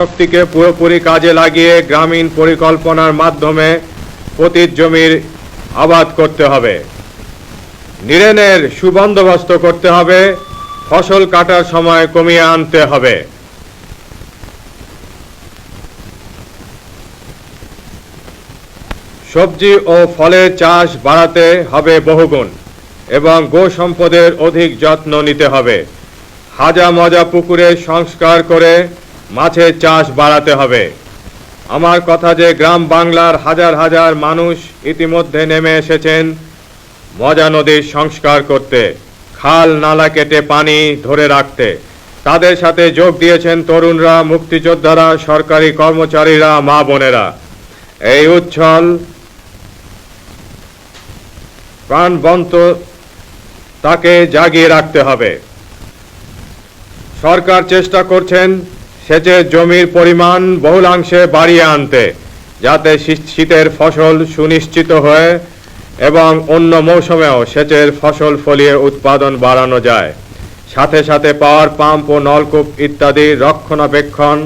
শক্তিকে পুরোপুরি কাজে লাগিয়ে গ্রামীণ পরিকল্পনার মাধ্যমে পতিত জমির আবাদ করতে হবে। নিড়ানের সুবন্দোবস্ত করতে হবে, ফসল কাটার সময় কমিয়ে আনতে হবে। সবজি ও ফলের চাষ বাড়াতে হবে বহুগুণ এবং গো সম্পদের অধিক যত্ন নিতে হবে। হাজা মজা পুকুরের সংস্কার করে মাছের চাষ বাড়াতে হবে। আমার কথা যে গ্রাম বাংলার হাজার হাজার মানুষ ইতিমধ্যে নেমে এসেছেন মজা নদীর সংস্কার করতে, খাল নালা কেটে পানি ধরে রাখতে। তাদের সাথে যোগ দিয়েছেন তরুণরা, মুক্তিযোদ্ধারা, সরকারি কর্মচারীরা, মা বোনেরা। এই উচ্ছল প্রাণবন্ত তাকে জাগিয়ে রাখতে হবে। সরকার চেষ্টা করছেন সেচের জমির পরিমাণ বহুলাংশে বাড়িয়ে আনতে, যাতে শীতের ফসল সুনিশ্চিত হয় এবং অন্য মৌসুমেও সেচের ফসল ফলিয়ে উৎপাদন বাড়ানো যায়। সাথে সাথে পাওয়ার পাম্প ও নলকূপ ইত্যাদি রক্ষণাবেক্ষণ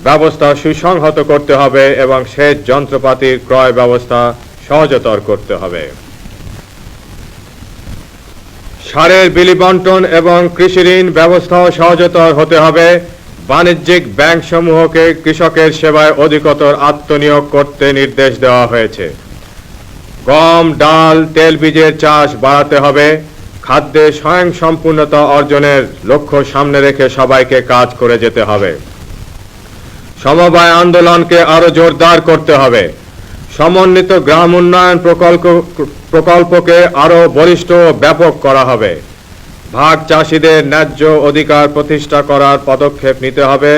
ব্যবস্থা সুসংহত করতে হবে এবং সেচ যন্ত্রপাতির ক্রয় ব্যবস্থা সহজতর করতে হবে। সারের বিলি বণ্টন এবং কৃষি ঋণ ব্যবস্থাও সহজতর হতে হবে। বাণিজ্যিক ব্যাংকসমূহকে কৃষকের সেবায় অধিকতর আত্মনিয়োগ করতে নির্দেশ দেওয়া হয়েছে। গম, ডাল, তেলবীজের চাষ বাড়াতে হবে। খাদ্যে স্বয়ংসম্পূর্ণতা অর্জনের লক্ষ্য সামনে রেখে সবাইকে কাজ করে যেতে হবে। সমবায় আন্দোলনকে আরো জোরদার করতে হবে। সমন্বিত গ্রাম উন্নয়ন প্রকল্পকে আরো বলিষ্ঠ ও ব্যাপক করা হবে। ভাগ চাষীদের ন্যায্য অধিকার প্রতিষ্ঠা করার পদক্ষেপ নিতে হবে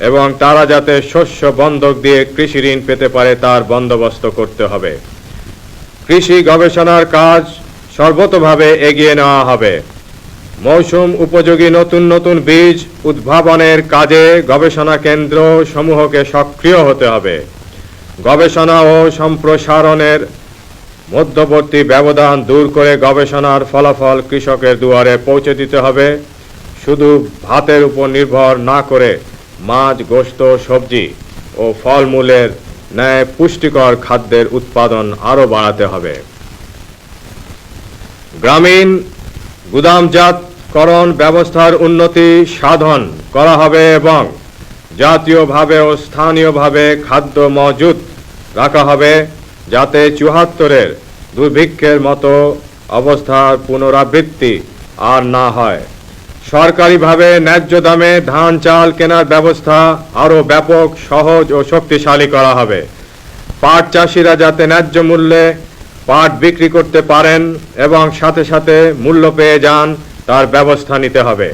এবং তারা যাতে শস্য বন্ধক দিয়ে কৃষি ঋণ পেতে পারে তার বন্দোবস্ত করতে হবে। কৃষি গবেষণার কাজ সর্বতোভাবে এগিয়ে নেওয়া হবে। মৌসুম উপযোগী নতুন নতুন বীজ উদ্ভাবনের কাজে গবেষণা কেন্দ্র সমূহকে সক্রিয় হতে হবে। গবেষণা ও সম্প্রসারণের মধ্যবর্তী ব্যবধান দূর করে গবেষণার ফলাফল কৃষকের দুয়ারে পৌঁছে দিতে হবে। শুধু ভাতের উপর নির্ভর না করে মাছ, গোশত, সবজি ও ফলমূলের ন্যায় পুষ্টিকর খাদ্যের উৎপাদন আরও বাড়াতে হবে। গ্রামীণ গুদামজাতকরণ ব্যবস্থার উন্নতি সাধন করা হবে এবং জাতীয়ভাবে ও স্থানীয়ভাবে খাদ্য মজুত রাখা হবে, যাতে ৭৪-এর দুর্ভিক্ষের মতো অবস্থার পুনরাবৃত্তি আর না হয়। সরকারিভাবে ন্যায্য দামে ধান চাল কেনার ব্যবস্থা আরও ব্যাপক, সহজ ও শক্তিশালী করা হবে। পাট চাষিরা যাতে ন্যায্য মূল্যে পাট বিক্রি করতে পারেন এবং সাথে সাথে মূল্য পেয়ে যান তার ব্যবস্থা নিতে হবে।